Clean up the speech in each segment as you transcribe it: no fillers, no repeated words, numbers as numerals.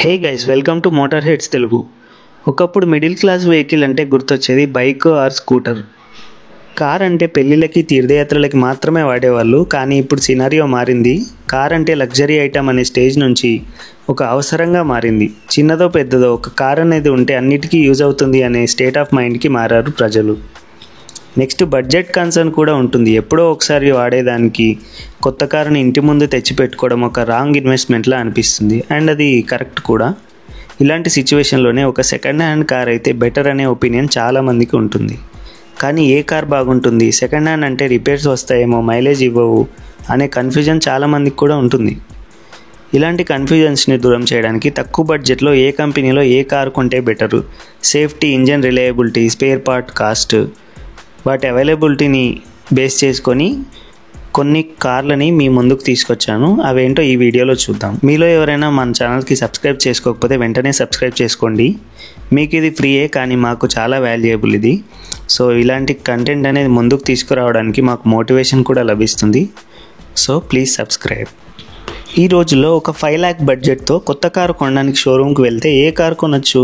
Hey guys, welcome to motor heads Telugu. ఒకప్పుడు middle class vehicle అంటే గుర్తొచ్చేది బైక్ ఆర్ స్కూటర్. కార్ అంటే పెళ్ళిళ్ళకి తీర్థయాత్రలకి మాత్రమే వాడేవాళ్ళు. కానీ ఇప్పుడు సినారియో మారింది. కార్ అంటే లగ్జరీ ఐటమ్ అనే స్టేజ్ నుంచి ఒక అవసరంగా మారింది. చిన్నదో పెద్దదో ఒక కార్ అనేది ఉంటే అన్నిటికీ యూజ్ అవుతుంది అనే స్టేట్ ఆఫ్ మైండ్కి మారారు ప్రజలు. నెక్స్ట్ బడ్జెట్ కన్సర్న్ కూడా ఉంటుంది. ఎప్పుడో ఒకసారి వాడేదానికి కొత్త కారుని ఇంటి ముందు తెచ్చి పెట్టుకోవడం ఒక రాంగ్ ఇన్వెస్ట్మెంట్లా అనిపిస్తుంది. అండ్ అది కరెక్ట్ కూడా. ఇలాంటి సిచ్యువేషన్లోనే ఒక సెకండ్ హ్యాండ్ కార్ అయితే బెటర్ అనే ఒపీనియన్ చాలామందికి ఉంటుంది. కానీ ఏ కార్ బాగుంటుంది, సెకండ్ హ్యాండ్ అంటే రిపేర్స్ వస్తాయేమో, మైలేజ్ ఇవ్వవు అనే కన్ఫ్యూజన్ చాలామందికి కూడా ఉంటుంది. ఇలాంటి కన్ఫ్యూజన్స్ని దూరం చేయడానికి తక్కువ బడ్జెట్లో ఏ కంపెనీలో ఏ కార్ కొంటే better, safety, engine reliability, spare part cost, వాటి అవైలబిలిటీని బేస్ చేసుకొని కొన్ని కార్లని మీ ముందుకు తీసుకొచ్చాను. అవేంటో ఈ వీడియోలో చూద్దాం. మీలో ఎవరైనా మన ఛానల్కి సబ్స్క్రైబ్ చేసుకోకపోతే వెంటనే సబ్స్క్రైబ్ చేసుకోండి. మీకు ఇది ఫ్రీయే, కానీ మాకు చాలా వాల్యుయబుల్ ఇది. సో ఇలాంటి కంటెంట్ అనేది ముందుకు తీసుకురావడానికి మాకు మోటివేషన్ కూడా లభిస్తుంది. So please subscribe. ఈ రోజుల్లో ఒక 5 lakh బడ్జెట్తో కొత్త కారు కొనడానికి షోరూమ్కి వెళ్తే ఏ కారు కొనొచ్చు?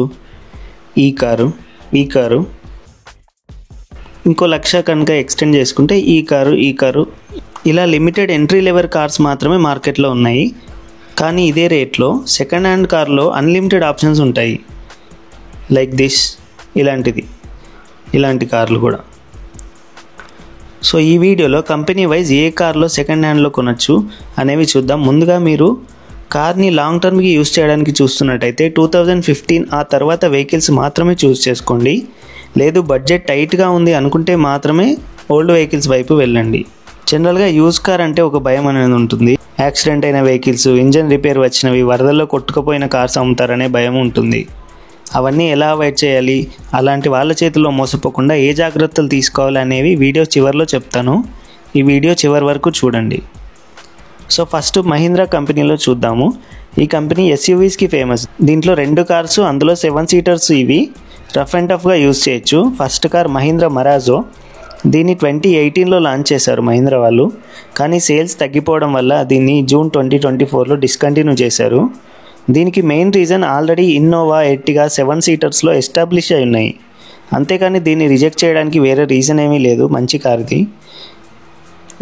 ఈ కారు ఇంకో 1,00,000 కనుక ఎక్స్టెండ్ చేసుకుంటే ఈ కారు ఇలా లిమిటెడ్ ఎంట్రీ లెవెల్ కార్స్ మాత్రమే మార్కెట్లో ఉన్నాయి. కానీ ఇదే రేట్లో సెకండ్ హ్యాండ్ కార్లో అన్లిమిటెడ్ ఆప్షన్స్ ఉంటాయి. లైక్ దిస్, ఇలాంటి కార్లు కూడా. సో ఈ వీడియోలో కంపెనీ వైజ్ ఏ కార్లో సెకండ్ హ్యాండ్లో కొనొచ్చు అనేవి చూద్దాం. ముందుగా మీరు కార్ని లాంగ్ టర్మ్కి యూజ్ చేయడానికి చూస్తున్నట్టయితే 2015 ఆ తర్వాత వెహికల్స్ మాత్రమే చూస్ చేసుకోండి. లేదు బడ్జెట్ టైట్గా ఉంది అనుకుంటే మాత్రమే ఓల్డ్ వెహికల్స్ వైపు వెళ్ళండి. జనరల్గా యూజ్ కార్ అంటే ఒక భయం అనేది ఉంటుంది. యాక్సిడెంట్ అయిన వెహికల్స్, ఇంజన్ రిపేర్ వచ్చినవి, వరదల్లో కొట్టుకుపోయిన కార్స్ అమ్ముతారనే భయం ఉంటుంది. అవన్నీ ఎలా అవాయిడ్ చేయాలి, అలాంటి వాళ్ళ చేతుల్లో మోసపోకుండా ఏ జాగ్రత్తలు తీసుకోవాలి అనేవి వీడియో చివరిలో చెప్తాను. ఈ వీడియో చివరి వరకు చూడండి. సో ఫస్ట్ మహీంద్రా కంపెనీలో చూద్దాము. ఈ కంపెనీ ఎస్యూవీస్కి ఫేమస్. దీంట్లో 2 కార్స్, అందులో 7 సీటర్స్ ఇవి రఫ్ అండ్ టఫ్గా యూజ్ చేయొచ్చు. First car Mahindra Marazzo. దీన్ని 2018లో లాంచ్ చేశారు మహీంద్రా వాళ్ళు. కానీ సేల్స్ తగ్గిపోవడం వల్ల దీన్ని జూన్ 2024లో డిస్కంటిన్యూ చేశారు. దీనికి main reason already Innova, Ertiga 7 సీటర్స్లో ఎస్టాబ్లిష్ అయి ఉన్నాయి. అంతేకాని దీన్ని రిజెక్ట్ చేయడానికి వేరే రీజన్ ఏమీ లేదు. మంచి కార్ది.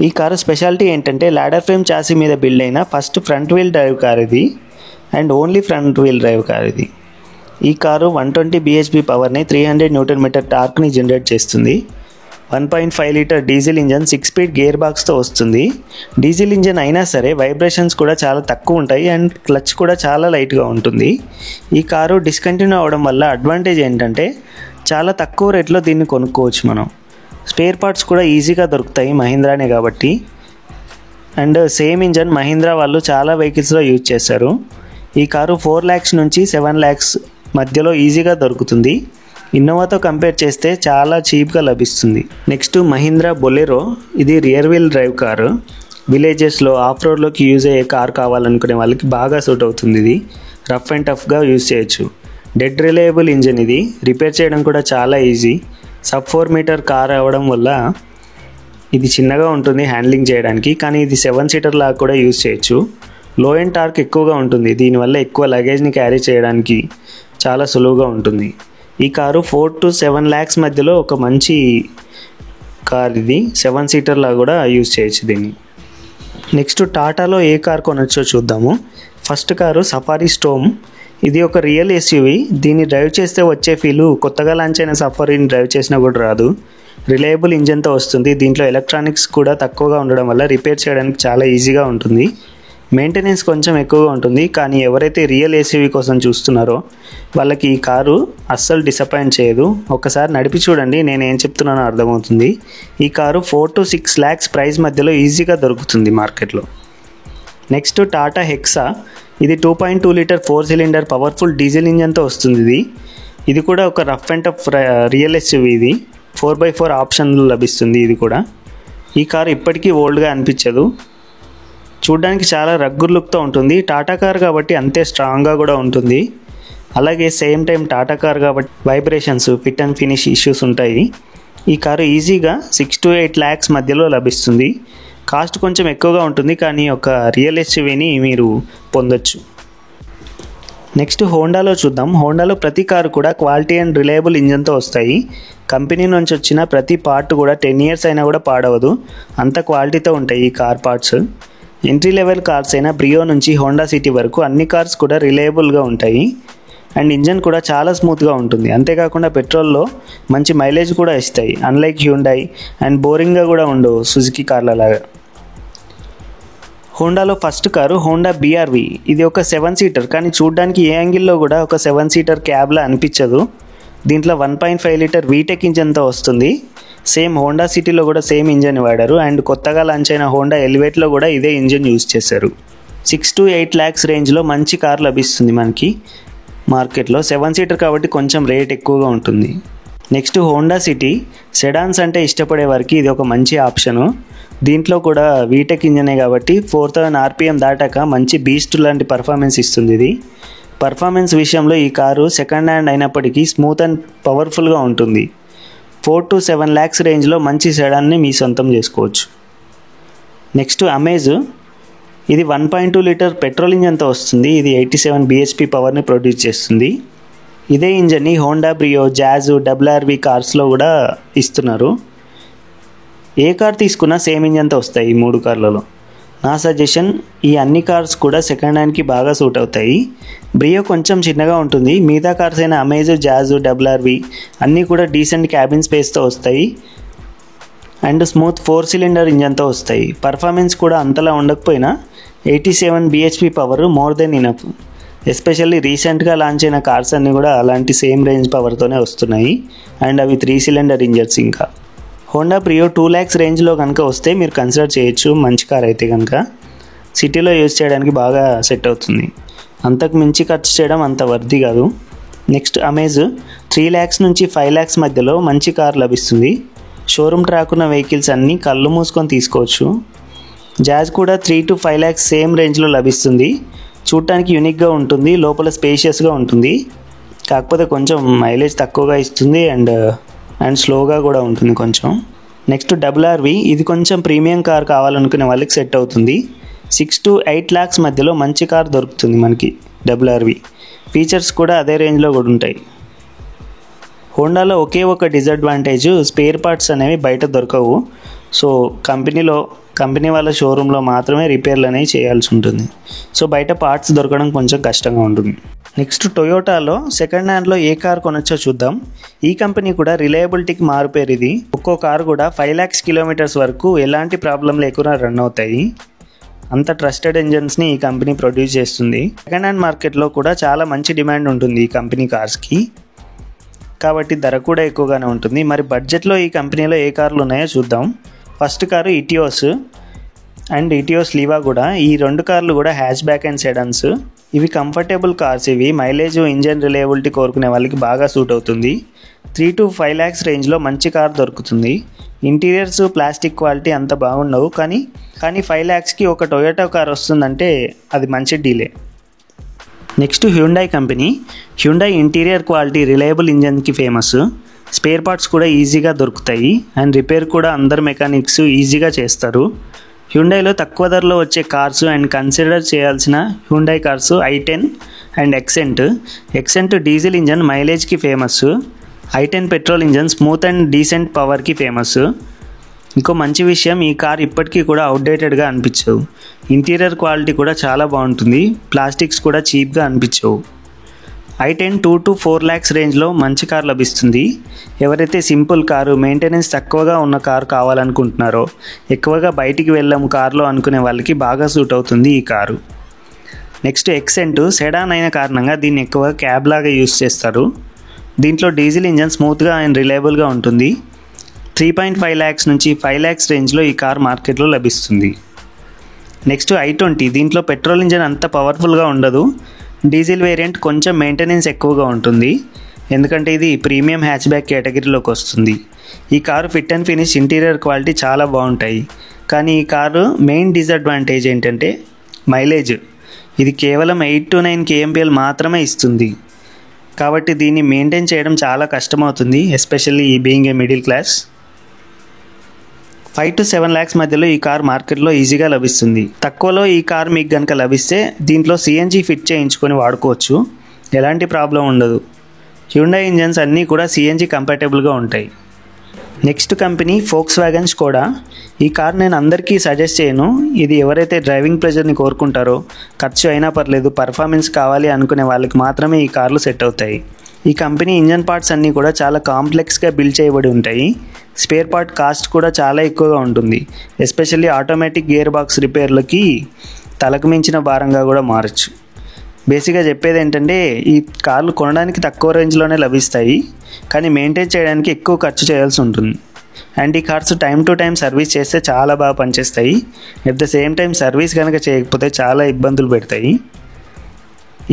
ఈ కారు స్పెషాలిటీ ఏంటంటే లాడర్ ఫ్రేమ్ చాసీ మీద బిల్డ్ అయిన first front wheel drive car ఇది. And only front wheel drive car ఇది. ఈ కారు 120 bhp పవర్ని, 300 Nm టార్క్ని జనరేట్ చేస్తుంది. 1.5 litre diesel engine 6 speed gear బాక్స్తో వస్తుంది. డీజిల్ ఇంజన్ అయినా సరే వైబ్రేషన్స్ కూడా చాలా తక్కువ ఉంటాయి. అండ్ క్లచ్ కూడా చాలా లైట్గా ఉంటుంది. ఈ కారు డిస్కంటిన్యూ అవ్వడం వల్ల అడ్వాంటేజ్ ఏంటంటే చాలా తక్కువ రేట్లో దీన్ని కొనుక్కోవచ్చు మనం. స్పేర్ పార్ట్స్ కూడా ఈజీగా దొరుకుతాయి మహీంద్రానే కాబట్టి. అండ్ సేమ్ ఇంజన్ మహీంద్రా వాళ్ళు చాలా వెహికల్స్లో యూజ్ చేశారు. ఈ కారు 4 lakhs నుంచి 7 lakhs మధ్యలో ఈజీగా దొరుకుతుంది. ఇన్నోవాతో కంపేర్ చేస్తే చాలా చీప్గా లభిస్తుంది. Next Mahindra Bolero. ఇది రియర్ వీల్ డ్రైవ్ కారు. విలేజెస్లో, ఆఫ్ రోడ్లోకి యూజ్ అయ్యే కార్ కావాలనుకునే వాళ్ళకి బాగా సూట్ అవుతుంది. ఇది రఫ్ అండ్ టఫ్గా యూజ్ చేయొచ్చు. డెడ్ రిలయబుల్ ఇంజన్ ఇది. రిపేర్ చేయడం కూడా చాలా ఈజీ. సబ్ 4 మీటర్ కార్ అవ్వడం వల్ల ఇది చిన్నగా ఉంటుంది హ్యాండ్లింగ్ చేయడానికి. కానీ ఇది 7 సీటర్ లాగా కూడా యూజ్ చేయొచ్చు. లో ఎండ్ టార్క్ ఎక్కువగా ఉంటుంది. దీనివల్ల ఎక్కువ లగేజ్ని క్యారీ చేయడానికి చాలా సులువుగా ఉంటుంది. ఈ కారు 4 to 7 lakhs మధ్యలో ఒక మంచి కార్ ఇది. 7 సీటర్లా కూడా యూజ్ చేయొచ్చు దీన్ని. నెక్స్ట్ టాటాలో ఏ కార్ కొనొచ్చో చూద్దాము. First car safari storm. ఇది ఒక రియల్ ఎస్యూవీ. దీన్ని డ్రైవ్ చేస్తే వచ్చే ఫీలు కొత్తగా లాంచ్ అయిన సఫారీని డ్రైవ్ చేసినా కూడా రాదు. రిలయబుల్ ఇంజన్తో వస్తుంది. దీంట్లో ఎలక్ట్రానిక్స్ కూడా తక్కువగా ఉండడం వల్ల రిపేర్ చేయడానికి చాలా ఈజీగా ఉంటుంది. మెయింటెనెన్స్ కొంచెం ఎక్కువగా ఉంటుంది. కానీ ఎవరైతే రియల్ ఎస్యూవీ కోసం చూస్తున్నారో వాళ్ళకి ఈ కారు అస్సలు డిసప్పాయింట్ చేయదు. ఒకసారి నడిపి చూడండి, నేను ఏం చెప్తున్నానో అర్థమవుతుంది. ఈ కారు 4 to 6 lakhs ప్రైస్ మధ్యలో ఈజీగా దొరుకుతుంది మార్కెట్లో. Next Tata hexa. ఇది 2.2 లీటర్ 4 cylinder పవర్ఫుల్ డీజిల్ ఇంజన్తో వస్తుంది. ఇది కూడా ఒక rough and tough real SUV. ఇది 4x4 ఆప్షన్లు లభిస్తుంది. ఇది కూడా. ఈ కారు ఇప్పటికీ ఓల్డ్గా అనిపించదు. చూడడానికి చాలా రగ్గుర్ లుక్తో ఉంటుంది. టాటా కార్ కాబట్టి అంతే స్ట్రాంగ్గా కూడా ఉంటుంది. అలాగే సేమ్ టైం టాటా కార్ కాబట్టి vibrations, fit and finish issues ఉంటాయి. ఈ కారు ఈజీగా 6 to 8 lakhs మధ్యలో లభిస్తుంది. కాస్ట్ కొంచెం ఎక్కువగా ఉంటుంది, కానీ ఒక రియల్ ఎస్యూవీని మీరు పొందొచ్చు. నెక్స్ట్ హోండాలో చూద్దాం. హోండాలో ప్రతి కారు కూడా క్వాలిటీ అండ్ రిలయబుల్ ఇంజన్తో వస్తాయి. కంపెనీ నుంచి వచ్చిన ప్రతి పార్ట్ కూడా 10 years అయినా కూడా పాడవదు, అంత క్వాలిటీతో ఉంటాయి ఈ car parts. Entry level cars అయిన బ్రియో నుంచి హోండా సిటీ వరకు అన్ని కార్స్ కూడా రిలయబుల్గా ఉంటాయి అండ్ ఇంజన్ కూడా చాలా స్మూత్గా ఉంటుంది. అంతేకాకుండా పెట్రోల్లో మంచి మైలేజ్ కూడా ఇస్తాయి, అన్లైక్ హ్యూండాయ్ అండ్ బోరింగ్గా కూడా ఉండవు సుజుకి కార్ల లాగా. హోండాలో ఫస్ట్ కారు హోండా BRV. ఇది ఒక 7 seater, కానీ చూడడానికి ఏ యాంగిల్లో కూడా ఒక 7 seater క్యాబ్లా అనిపించదు. దీంట్లో 1.5 liter VTEC ఇంజన్తో వస్తుంది. సేమ్ హోండా సిటీలో కూడా సేమ్ ఇంజన్ వాడారు అండ్ కొత్తగా లాంచ్ అయిన హోండా ఎలివేట్లో కూడా ఇదే ఇంజన్ యూజ్ చేశారు. 6 to 8 lakhs రేంజ్లో మంచి కార్ లభిస్తుంది మనకి మార్కెట్లో. 7 seater కాబట్టి కొంచెం రేట్ ఎక్కువగా ఉంటుంది. Next Honda city. సెడాన్స్ అంటే ఇష్టపడే వారికి ఇది ఒక మంచి ఆప్షను. దీంట్లో కూడా VTEC ఇంజనే కాబట్టి 4000 RPM దాటాక మంచి బీస్ట్ లాంటి పర్ఫార్మెన్స్ ఇస్తుంది. ఇది పర్ఫార్మెన్స్ విషయంలో ఈ కారు సెకండ్ హ్యాండ్ అయినప్పటికీ స్మూత్ అండ్ పవర్ఫుల్గా ఉంటుంది. 4 to 7 lakhs రేంజ్లో మంచి సెడాన్ని మీ సొంతం చేసుకోవచ్చు. Next amaze. ఇది 1.2 liter పెట్రోల్ ఇంజన్తో వస్తుంది. ఇది 87 bhp పవర్ని ప్రొడ్యూస్ చేస్తుంది. ఇదే ఇంజన్ని హోండా బ్రియో, జాజ్, WRV కార్స్లో కూడా ఇస్తున్నారు. ఏ కార్ తీసుకున్నా సేమ్ ఇంజన్తో వస్తాయి ఈ 3 కార్లలో. నా సజెషన్, ఈ అన్ని కార్స్ కూడా సెకండ్ హ్యాండ్కి బాగా సూట్ అవుతాయి. బ్రియో కొంచెం చిన్నగా ఉంటుంది. మిగతా కార్స్ అయిన అమేజ్, జాజ్, WRV అన్నీ కూడా డీసెంట్ క్యాబిన్ స్పేస్తో వస్తాయి అండ్ స్మూత్ 4 cylinder ఇంజన్తో వస్తాయి. పర్ఫార్మెన్స్ కూడా అంతలా ఉండకపోయినా 87 bhp power more than enough. Especially రీసెంట్గా లాంచ్ అయిన కార్స్ అన్నీ కూడా అలాంటి సేమ్ రేంజ్ పవర్తోనే వస్తున్నాయి అండ్ అవి 3 cylinder ఇంజన్స్. ఇంకా హోండా బ్రియో 2 lakhs రేంజ్లో కనుక వస్తే మీరు కన్సిడర్ చేయొచ్చు. మంచి కార్ అయితే కనుక సిటీలో యూజ్ చేయడానికి బాగా సెట్ అవుతుంది. అంతకు మించి ఖర్చు చేయడం అంత వర్ది కాదు. Next amaze. 3 lakhs నుంచి 5 lakhs మధ్యలో మంచి కార్ లభిస్తుంది. షోరూమ్ ట్రాక్ ఉన్న వెహికల్స్ అన్నీ కళ్ళు మూసుకొని తీసుకోవచ్చు. జాజ్ కూడా 3 to 5 lakhs సేమ్ రేంజ్లో లభిస్తుంది. చూడటానికి యూనిక్గా ఉంటుంది, లోపల స్పేషియస్గా ఉంటుంది, కాకపోతే కొంచెం మైలేజ్ తక్కువగా ఇస్తుంది అండ్ స్లోగా కూడా ఉంటుంది కొంచెం. Next WRV. ఇది కొంచెం ప్రీమియం కార్ కావాలనుకునే వాళ్ళకి సెట్ అవుతుంది. 6 to 8 lakhs మధ్యలో మంచి కార్ దొరుకుతుంది మనకి WRV. ఫీచర్స్ కూడా అదే రేంజ్లో కూడా ఉంటాయి. హోండాలో ఒకే ఒక డిసడ్వాంటేజ్, స్పేర్ పార్ట్స్ అనేవి బయట దొరకవు. సో కంపెనీ వాళ్ళ షోరూంలో మాత్రమే రిపేర్లు అనేవి చేయాల్సి ఉంటుంది. సో బయట పార్ట్స్ దొరకడం కొంచెం కష్టంగా ఉంటుంది. నెక్స్ట్ టొయోటాలో సెకండ్ హ్యాండ్లో ఏ కార్ కొనొచ్చో చూద్దాం. ఈ కంపెనీ కూడా రిలయబిలిటీకి మారుపేరు. ఇది ఒక్కో కారు కూడా 5 lakhs kilometers వరకు ఎలాంటి ప్రాబ్లం లేకుండా రన్ అవుతాయి. అంత ట్రస్టెడ్ ఇంజన్స్ని ఈ కంపెనీ ప్రొడ్యూస్ చేస్తుంది. సెకండ్ హ్యాండ్ మార్కెట్లో కూడా చాలా మంచి డిమాండ్ ఉంటుంది ఈ కంపెనీ కార్స్కి, కాబట్టి ధర కూడా ఎక్కువగానే ఉంటుంది. మరి బడ్జెట్లో ఈ కంపెనీలో ఏ కార్లు ఉన్నాయో చూద్దాం. First car Etios and Etios Liva కూడా. ఈ 2 కార్లు కూడా హ్యాచ్ బ్యాక్ అండ్ సెడాన్స్. ఇవి కంఫర్టబుల్ కార్స్. ఇవి మైలేజ్, ఇంజన్ రిలయబిలిటీ కోరుకునే వాళ్ళకి బాగా సూట్ అవుతుంది. 3 to 5 lakhs రేంజ్లో మంచి కార్ దొరుకుతుంది. ఇంటీరియర్స్, ప్లాస్టిక్ క్వాలిటీ అంత బాగుండవు, కానీ 5 lakhsకి ఒక టొయోటా కార్ వస్తుందంటే అది మంచి డీలే. Next Hyundai company. Hyundai interior quality, reliable ఇంజన్కి ఫేమస్. స్పేర్ పార్ట్స్ కూడా ఈజీగా దొరుకుతాయి అండ్ రిపేర్ కూడా అందరు మెకానిక్స్ ఈజీగా చేస్తారు. హ్యూండాయ్లో తక్కువ ధరలో వచ్చే కార్స్ అండ్ కన్సిడర్ చేయాల్సిన Hyundai cars i10 and Xcent diesel engine మైలేజ్కి famous. i10 petrol engine smooth and decent పవర్కి ఫేమస్. ఇంకో మంచి విషయం, ఈ కార్ ఇప్పటికీ కూడా అవుట్డేటెడ్గా అనిపించవు. ఇంటీరియర్ క్వాలిటీ కూడా చాలా బాగుంటుంది. ప్లాస్టిక్స్ కూడా చీప్గా అనిపించవు. i10 2 to 4 lakhs రేంజ్లో మంచి కార్ లభిస్తుంది. ఎవరైతే సింపుల్ కారు, మెయింటెనెన్స్ తక్కువగా ఉన్న కారు కావాలనుకుంటున్నారో, ఎక్కువగా బయటికి వెళ్ళాం కార్లో అనుకునే వాళ్ళకి బాగా సూట్ అవుతుంది ఈ కారు. నెక్స్ట్ ఎక్సెంట్. సెడాన్ అయిన కారణంగా దీన్ని ఎక్కువగా క్యాబ్ లాగా యూస్ చేస్తారు. దీంట్లో డీజిల్ ఇంజన్ స్మూత్గా అండ్ రిలయబుల్గా ఉంటుంది. 3.5 lakhs నుంచి 5 lakhs రేంజ్లో ఈ కార్ మార్కెట్లో లభిస్తుంది. Next i20. దీంట్లో పెట్రోల్ ఇంజన్ అంత పవర్ఫుల్గా ఉండదు. డీజిల్ వేరియంట్ కొంచెం మెయింటెనెన్స్ ఎక్కువగా ఉంటుంది, ఎందుకంటే ఇది ప్రీమియం హ్యాచ్ బ్యాక్ కేటగిరీలోకి వస్తుంది. ఈ car fit and finish, interior quality చాలా బాగుంటాయి. కానీ ఈ కారు మెయిన్ డిసడ్వాంటేజ్ ఏంటంటే మైలేజ్. ఇది కేవలం 8 to 9 kmpl మాత్రమే ఇస్తుంది. కాబట్టి దీన్ని మెయింటైన్ చేయడం చాలా కష్టమవుతుంది, especially being a middle class. 5 to 7 lakhs మధ్యలో ఈ కార్ మార్కెట్లో ఈజీగా లభిస్తుంది. తక్కువలో ఈ కార్ మీకు కనుక లభిస్తే దీంట్లో CNG ఫిట్ చేయించుకొని వాడుకోవచ్చు. ఎలాంటి ప్రాబ్లం ఉండదు. హ్యుండై ఇంజన్స్ అన్నీ కూడా సిఎన్జి కంపాటబుల్గా ఉంటాయి. Next company Volkswagen Skoda. ఈ కార్ నేను అందరికీ సజెస్ట్ చేయను. ఇది ఎవరైతే డ్రైవింగ్ ప్లెజర్ని కోరుకుంటారో, ఖర్చు అయినా పర్లేదు, పర్ఫార్మెన్స్ కావాలి అనుకునే వాళ్ళకి మాత్రమే ఈ కార్లు సెట్ అవుతాయి. ఈ కంపెనీ ఇంజన్ పార్ట్స్ అన్నీ కూడా చాలా కాంప్లెక్స్గా బిల్డ్ చేయబడి ఉంటాయి. స్పేర్ పార్ట్ కాస్ట్ కూడా చాలా ఎక్కువగా ఉంటుంది. ఎస్పెషల్లీ ఆటోమేటిక్ గేర్ బాక్స్ రిపేర్లకి తలకు మించిన భారంగా కూడా మారచ్చు. బేసిక్గా చెప్పేది ఏంటంటే, ఈ కార్లు కొనడానికి తక్కువ రేంజ్లోనే లభిస్తాయి, కానీ మెయింటైన్ చేయడానికి ఎక్కువ ఖర్చు చేయాల్సి ఉంటుంది. అండ్ ఈ cars time to time service చేస్తే చాలా బాగా పనిచేస్తాయి. At the same time service కనుక చేయకపోతే చాలా ఇబ్బందులు పెడతాయి.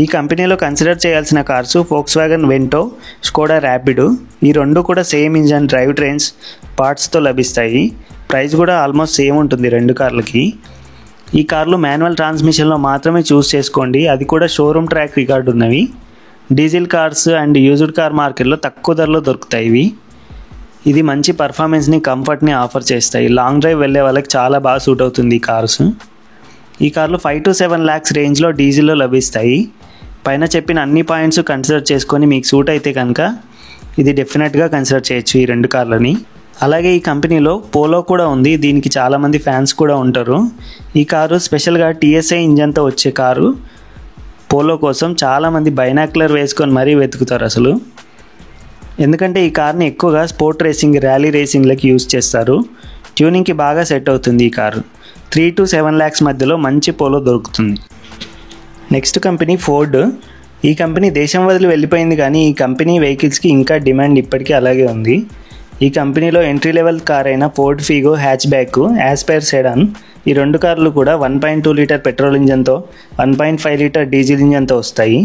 ఈ కంపెనీలో కన్సిడర్ చేయాల్సిన cars Volkswagen Vento, Skoda rapid. ఈ రెండు కూడా సేమ్ ఇంజన్, డ్రైవ్ ట్రైన్స్, పార్ట్స్తో లభిస్తాయి. ప్రైస్ కూడా ఆల్మోస్ట్ సేమ్ ఉంటుంది రెండు కార్లకి. ఈ కార్లు మాన్యువల్ ట్రాన్స్మిషన్లో మాత్రమే చూస్ చేసుకోండి, అది కూడా షోరూమ్ ట్రాక్ రికార్డు ఉన్నవి. Diesel cars and used car మార్కెట్లో తక్కువ ధరలో దొరుకుతాయి ఇవి. ఇది మంచి పర్ఫార్మెన్స్ని, కంఫర్ట్ని ఆఫర్ చేస్తాయి. లాంగ్ డ్రైవ్ వెళ్ళే వాళ్ళకి చాలా బాగా సూట్ అవుతుంది ఈ కార్స్. ఈ కార్లు 5 to 7 lakhs రేంజ్లో డీజిల్లో లభిస్తాయి. పైన చెప్పిన అన్ని పాయింట్స్ కన్సిడర్ చేసుకొని మీకు సూట్ అయితే కనుక ఇది డెఫినెట్గా కన్సిడర్ చేయొచ్చు ఈ రెండు కార్లని. అలాగే ఈ కంపెనీలో పోలో కూడా ఉంది. దీనికి చాలామంది ఫ్యాన్స్ కూడా ఉంటారు. ఈ కారు స్పెషల్గా TSI ఇంజన్తో వచ్చే కారు. పోలో కోసం చాలామంది బైనాక్యులర్ వేసుకొని మరీ వెతుకుతారు అసలు. ఎందుకంటే ఈ కార్ని ఎక్కువగా స్పోర్ట్ రేసింగ్, ర్యాలీ రేసింగ్లకి యూజ్ చేస్తారు. ట్యూనింగ్కి బాగా సెట్ అవుతుంది ఈ కారు. 3 to 7 lakhs మధ్యలో మంచి పోలో దొరుకుతుంది. Next company Ford. ఈ కంపెనీ దేశం వదిలి వెళ్ళిపోయింది, కానీ ఈ కంపెనీ వెహికల్స్కి ఇంకా డిమాండ్ ఇప్పటికీ అలాగే ఉంది. ఈ కంపెనీలో ఎంట్రీ లెవెల్ కార్ అయిన Ford Figo hatch back, aspire sedan, ఈ రెండు కార్లు కూడా 1.2 లీటర్ పెట్రోల్ ఇంజన్తో, 1.5 లీటర్ డీజిల్ ఇంజన్తో వస్తాయి.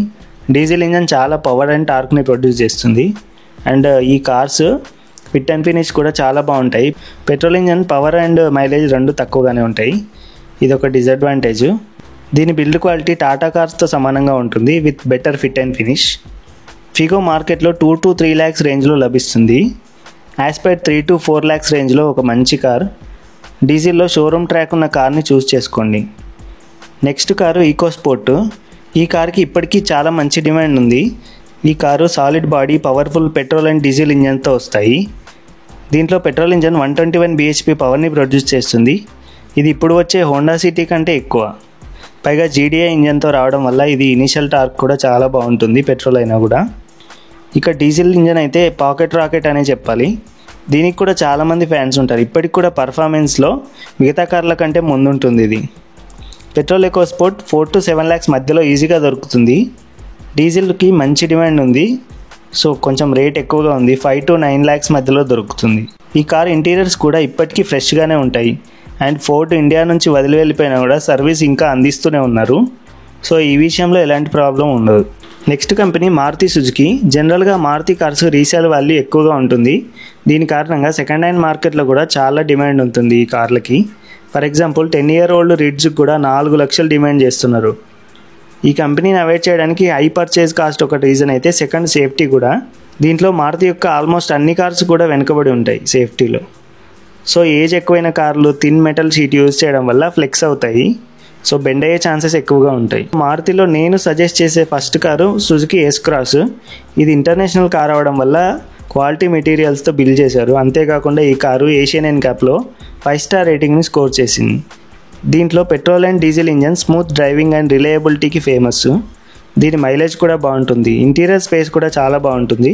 డీజిల్ ఇంజన్ చాలా పవర్ అండ్ టార్క్ని ప్రొడ్యూస్ చేస్తుంది. అండ్ ఈ కార్స్ ఫిట్ అండ్ ఫినిష్ కూడా చాలా బాగుంటాయి. Petrol engine power and mileage రెండు తక్కువగానే ఉంటాయి. ఇది ఒక డిసడ్వాంటేజ్. దీని బిల్డ్ క్వాలిటీ టాటా కార్స్తో సమానంగా ఉంటుంది with better fit and finish. Figo మార్కెట్లో 2 to 3 lakhs రేంజ్లో లభిస్తుంది. యాస్పైర్ 3 to 4 lakhs రేంజ్లో ఒక మంచి కార్. డీజిల్లో షోరూమ్ ట్రాక్ ఉన్న కార్ని చూస్ చేసుకోండి. Next car EcoSport. ఈ కార్కి ఇప్పటికీ చాలా మంచి డిమాండ్ ఉంది. ఈ car solid body, powerful petrol and diesel ఇంజన్తో వస్తాయి. దీంట్లో పెట్రోల్ ఇంజన్ 121 bhp పవర్ని ప్రొడ్యూస్ చేస్తుంది. ఇది ఇప్పుడు వచ్చే హోండా సిటీ కంటే ఎక్కువ. పైగా GDI ఇంజన్తో రావడం వల్ల ఇది ఇనిషియల్ టార్క్ కూడా చాలా బాగుంటుంది, పెట్రోల్ అయినా కూడా. ఇక డీజిల్ ఇంజన్ అయితే పాకెట్ రాకెట్ అనే చెప్పాలి. దీనికి కూడా చాలామంది ఫ్యాన్స్ ఉంటారు. ఇప్పటికి కూడా పర్ఫార్మెన్స్లో మిగతా కార్ల కంటే ముందుంటుంది ఇది. పెట్రోల్ ఈకోస్పోర్ట్ 4 to 7 lakhs మధ్యలో ఈజీగా దొరుకుతుంది. డీజిల్కి మంచి డిమాండ్ ఉంది, సో కొంచెం రేట్ ఎక్కువగా ఉంది. 5 to 9 lakhs మధ్యలో దొరుకుతుంది. ఈ కార్ ఇంటీరియర్స్ కూడా ఇప్పటికీ ఫ్రెష్గానే ఉంటాయి. అండ్ ఫోర్డ్ ఇండియా నుంచి వదిలి వెళ్ళిపోయినా కూడా సర్వీస్ ఇంకా అందిస్తూనే ఉన్నారు. సో ఈ విషయంలో ఎలాంటి ప్రాబ్లం ఉండదు. Next company Maruti Suzuki. జనరల్గా మారుతి కార్స్ రీసేల్ వాల్యూ ఎక్కువగా ఉంటుంది. దీని కారణంగా సెకండ్ హ్యాండ్ మార్కెట్లో కూడా చాలా డిమాండ్ ఉంటుంది ఈ కార్లకి. ఫర్ ఎగ్జాంపుల్ 10-year-old రిడ్జ్కి కూడా 4 లక్షలు డిమాండ్ చేస్తున్నారు. ఈ కంపెనీని అవాయిడ్ చేయడానికి హై పర్చేజ్ కాస్ట్ ఒక రీజన్ అయితే, సెకండ్ సేఫ్టీ కూడా. దీంట్లో మారుతి యొక్క ఆల్మోస్ట్ అన్ని కార్స్ కూడా వెనుకబడి ఉంటాయి సేఫ్టీలో. సో ఏజ్ ఎక్కువైన కార్లు థిన్ మెటల్ షీట్ యూజ్ చేయడం వల్ల ఫ్లెక్స్ అవుతాయి, సో బెండ్ అయ్యే ఛాన్సెస్ ఎక్కువగా ఉంటాయి. మారుతిలో నేను సజెస్ట్ చేసే ఫస్ట్ కారు సుజుకి S-Cross. ఇది ఇంటర్నేషనల్ కార్ అవడం వల్ల క్వాలిటీ మెటీరియల్స్తో బిల్డ్ చేశారు. అంతేకాకుండా ఈ కారు ఏషియన్ ఎన్క్యాప్లో 5 star రేటింగ్ని స్కోర్ చేసింది. దీంట్లో petrol and diesel engine smooth driving and రిలయబిలిటీకి ఫేమస్. దీని మైలేజ్ కూడా బాగుంటుంది. ఇంటీరియర్ స్పేస్ కూడా చాలా బాగుంటుంది.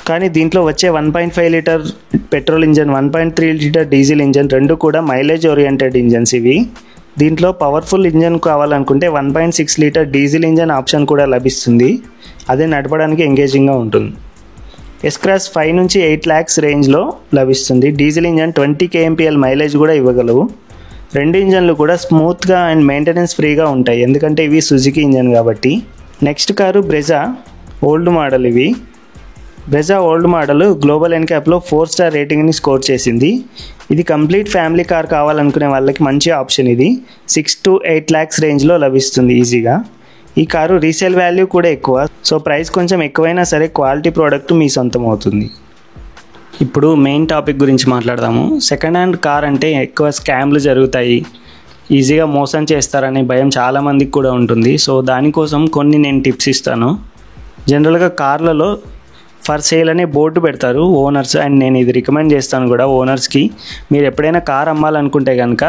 కానీ దీంట్లో వచ్చే 1.5 litre petrol engine, 1.3 litre diesel engine రెండు కూడా మైలేజ్ ఓరియంటెడ్ ఇంజన్స్ ఇవి. దీంట్లో పవర్ఫుల్ ఇంజన్ కావాలనుకుంటే 1.6 లీటర్ డీజిల్ ఇంజన్ ఆప్షన్ కూడా లభిస్తుంది. అదే నడపడానికి ఎంగేజింగ్గా ఉంటుంది. S-Cross 5 నుంచి 8 lakhs రేంజ్లో లభిస్తుంది. డీజిల్ ఇంజన్ 20 kmpl మైలేజ్ కూడా ఇవ్వగలవు. రెండు ఇంజన్లు కూడా స్మూత్గా అండ్ మెయింటెనెన్స్ ఫ్రీగా ఉంటాయి, ఎందుకంటే ఇవి సుజుకి ఇంజన్ కాబట్టి. Next car Brezza old model. ఇవి బ్రెజా ఓల్డ్ మోడల్ గ్లోబల్ ఎన్క్యాప్లో 4 star రేటింగ్ని స్కోర్ చేసింది. ఇది కంప్లీట్ ఫ్యామిలీ కార్ కావాలనుకునే వాళ్ళకి మంచి ఆప్షన్. ఇది 6 to 8 lakhs రేంజ్లో లభిస్తుంది ఈజీగా. ఈ కారు రీసేల్ వాల్యూ కూడా ఎక్కువ, సో ప్రైస్ కొంచెం ఎక్కువైనా సరే క్వాలిటీ ప్రోడక్ట్ మీ సొంతం అవుతుంది. ఇప్పుడు మెయిన్ టాపిక్ గురించి మాట్లాడదాము. సెకండ్ హ్యాండ్ కార్ అంటే ఎక్కువ స్కామ్లు జరుగుతాయి, ఈజీగా మోసం చేస్తారనే భయం చాలామందికి కూడా ఉంటుంది. సో దానికోసం కొన్ని నేను టిప్స్ ఇస్తాను. జనరల్గా కార్లలో ఫర్ సేల్ అనే బోర్డు పెడతారు ఓనర్స్, అండ్ నేను ఇది రికమెండ్ చేస్తాను కూడా ఓనర్స్కి. మీరు ఎప్పుడైనా కార్ అమ్మాలనుకుంటే కనుక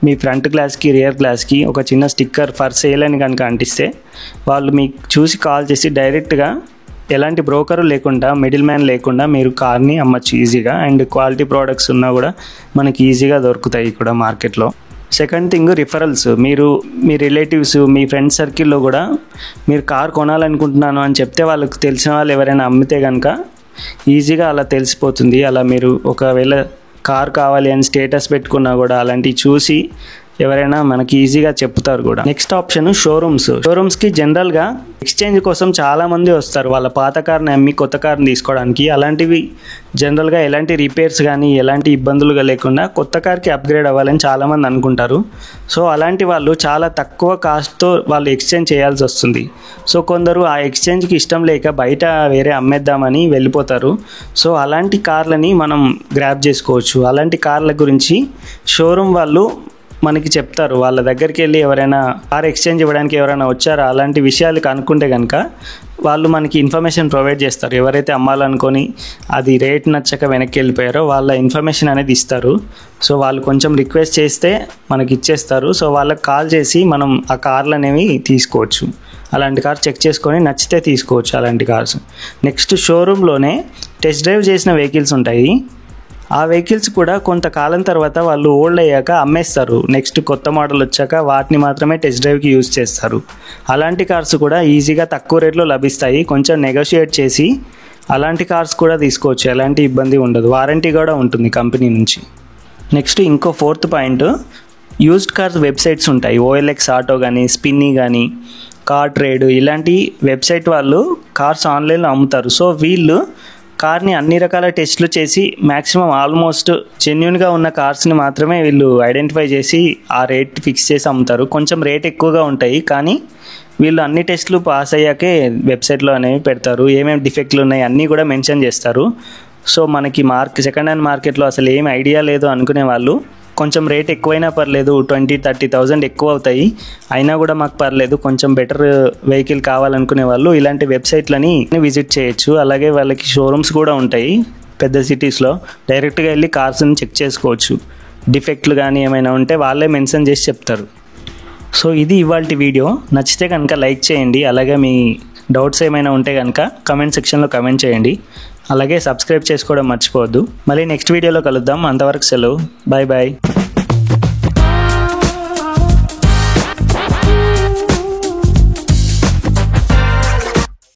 మీ ఫ్రంట్ గ్లాస్కి రియర్ గ్లాస్కి ఒక చిన్న స్టిక్కర్ ఫర్ సేల్ అని కనుక అంటిస్తే వాళ్ళు మీకు చూసి కాల్ చేసి డైరెక్ట్గా ఎలాంటి బ్రోకరు లేకుండా, మిడిల్ మ్యాన్ లేకుండా మీరు కార్ని అమ్మచ్చు ఈజీగా. అండ్ క్వాలిటీ ప్రోడక్ట్స్ ఉన్నా కూడా మనకి ఈజీగా దొరుకుతాయి కూడా మార్కెట్లో. Second thing referrals. మీరు మీ రిలేటివ్స్, మీ ఫ్రెండ్స్ సర్కిల్లో కూడా మీరు కార్ కొనాలనుకుంటున్నాను అని చెప్తే వాళ్ళకి తెలిసిన వాళ్ళు ఎవరైనా అమ్మితే కనుక ఈజీగా అలా తెలిసిపోతుంది. అలా మీరు ఒకవేళ కార్ కావాలి అని స్టేటస్ పెట్టుకున్నా కూడా అలాంటివి చూసి ఎవరైనా మనకి ఈజీగా చెప్తారు కూడా. నెక్స్ట్ ఆప్షన్ షోరూమ్స్కి జనరల్గా ఎక్స్చేంజ్ కోసం చాలామంది వస్తారు వాళ్ళ పాత కార్ని అమ్మి కొత్త కార్ని తీసుకోవడానికి. అలాంటివి జనరల్గా ఎలాంటి రిపేర్స్ కానీ ఎలాంటి ఇబ్బందులుగా లేకుండా కొత్త కార్కి అప్గ్రేడ్ అవ్వాలని చాలామంది అనుకుంటారు. సో అలాంటి వాళ్ళు చాలా తక్కువ కాస్ట్తో వాళ్ళు ఎక్స్చేంజ్ చేయాల్సి వస్తుంది. సో కొందరు ఆ ఎక్స్చేంజ్కి ఇష్టం లేక బయట వేరే అమ్మేద్దామని వెళ్ళిపోతారు. సో అలాంటి కార్లని మనం గ్రాబ్ చేసుకోవచ్చు. అలాంటి కార్ల గురించి షోరూమ్ వాళ్ళు మనకి చెప్తారు. వాళ్ళ దగ్గరికి వెళ్ళి ఎవరైనా కార్ ఎక్స్చేంజ్ ఇవ్వడానికి ఎవరైనా వచ్చారా అలాంటి విషయాలు కనుక్కుంటే కనుక వాళ్ళు మనకి ఇన్ఫర్మేషన్ ప్రొవైడ్ చేస్తారు. ఎవరైతే అమ్మాలనుకొని అది రేట్ నచ్చక వెనక్కి వెళ్ళిపోయారో వాళ్ళ ఇన్ఫర్మేషన్ అనేది ఇస్తారు. సో వాళ్ళు కొంచెం రిక్వెస్ట్ చేస్తే మనకి ఇచ్చేస్తారు. సో వాళ్ళకి కాల్ చేసి మనం ఆ కార్లు అనేవి తీసుకోవచ్చు. అలాంటి కార్ చెక్ చేసుకొని నచ్చితే తీసుకోవచ్చు అలాంటి కార్స్. నెక్స్ట్ షోరూంలోనే టెస్ట్ డ్రైవ్ చేసిన వెహికల్స్ ఉంటాయి. ఆ వెహికల్స్ కూడా కొంతకాలం తర్వాత వాళ్ళు ఓల్డ్ అయ్యాక అమ్మేస్తారు. నెక్స్ట్ కొత్త మోడల్ వచ్చాక వాటిని మాత్రమే టెస్ట్ డ్రైవ్కి యూజ్ చేస్తారు. అలాంటి కార్స్ కూడా ఈజీగా తక్కువ రేట్లో లభిస్తాయి. కొంచెం నెగోషియేట్ చేసి అలాంటి కార్స్ కూడా తీసుకోవచ్చు. ఎలాంటి ఇబ్బంది ఉండదు. వారంటీ కూడా ఉంటుంది కంపెనీ నుంచి. నెక్స్ట్ ఇంకో fourth point, used cars websites ఉంటాయి. OLX ఆటో కానీ, స్పిన్నీ కానీ, కార్ ట్రేడ్ ఇలాంటి వెబ్సైట్ వాళ్ళు కార్స్ ఆన్లైన్లో అమ్ముతారు. సో వీళ్ళు కార్ని అన్ని రకాల టెస్టులు చేసి మ్యాక్సిమం ఆల్మోస్ట్ జెన్యూన్గా ఉన్న కార్స్ని మాత్రమే వీళ్ళు ఐడెంటిఫై చేసి ఆ రేట్ ఫిక్స్ చేసి అమ్ముతారు. కొంచెం రేట్ ఎక్కువగా ఉంటాయి కానీ వీళ్ళు అన్ని టెస్టులు పాస్ అయ్యాకే వెబ్సైట్లో అనేవి పెడతారు. ఏమేమి డిఫెక్ట్లు ఉన్నాయి అన్నీ కూడా మెన్షన్ చేస్తారు. సో మనకి సెకండ్ హ్యాండ్ మార్కెట్లో అసలు ఏమి ఐడియా లేదు అనుకునే వాళ్ళు కొంచెం రేట్ ఎక్కువైనా పర్లేదు, 20,000-30,000 ఎక్కువ అవుతాయి అయినా కూడా మాకు పర్లేదు, కొంచెం బెటర్ వెహికల్ కావాలనుకునే వాళ్ళు ఇలాంటి వెబ్సైట్లని విజిట్ చేయొచ్చు. అలాగే వాళ్ళకి షోరూమ్స్ కూడా ఉంటాయి పెద్ద సిటీస్లో. డైరెక్ట్గా వెళ్ళి కార్స్ని చెక్ చేసుకోవచ్చు. డిఫెక్ట్లు కానీ ఏమైనా ఉంటే వాళ్ళే మెన్షన్ చేసి చెప్తారు. సో ఇది ఇవాల్టి వీడియో. నచ్చితే కనుక లైక్ చేయండి. అలాగే మీ డౌట్స్ ఏమైనా ఉంటే కనుక కమెంట్ సెక్షన్లో కమెంట్ చేయండి. అలాగే సబ్స్క్రైబ్ చేసుకోవడం మర్చిపోవద్దు. మళ్ళీ నెక్స్ట్ వీడియోలో కలుద్దాం. అంతవరకు సెలవు. Bye bye.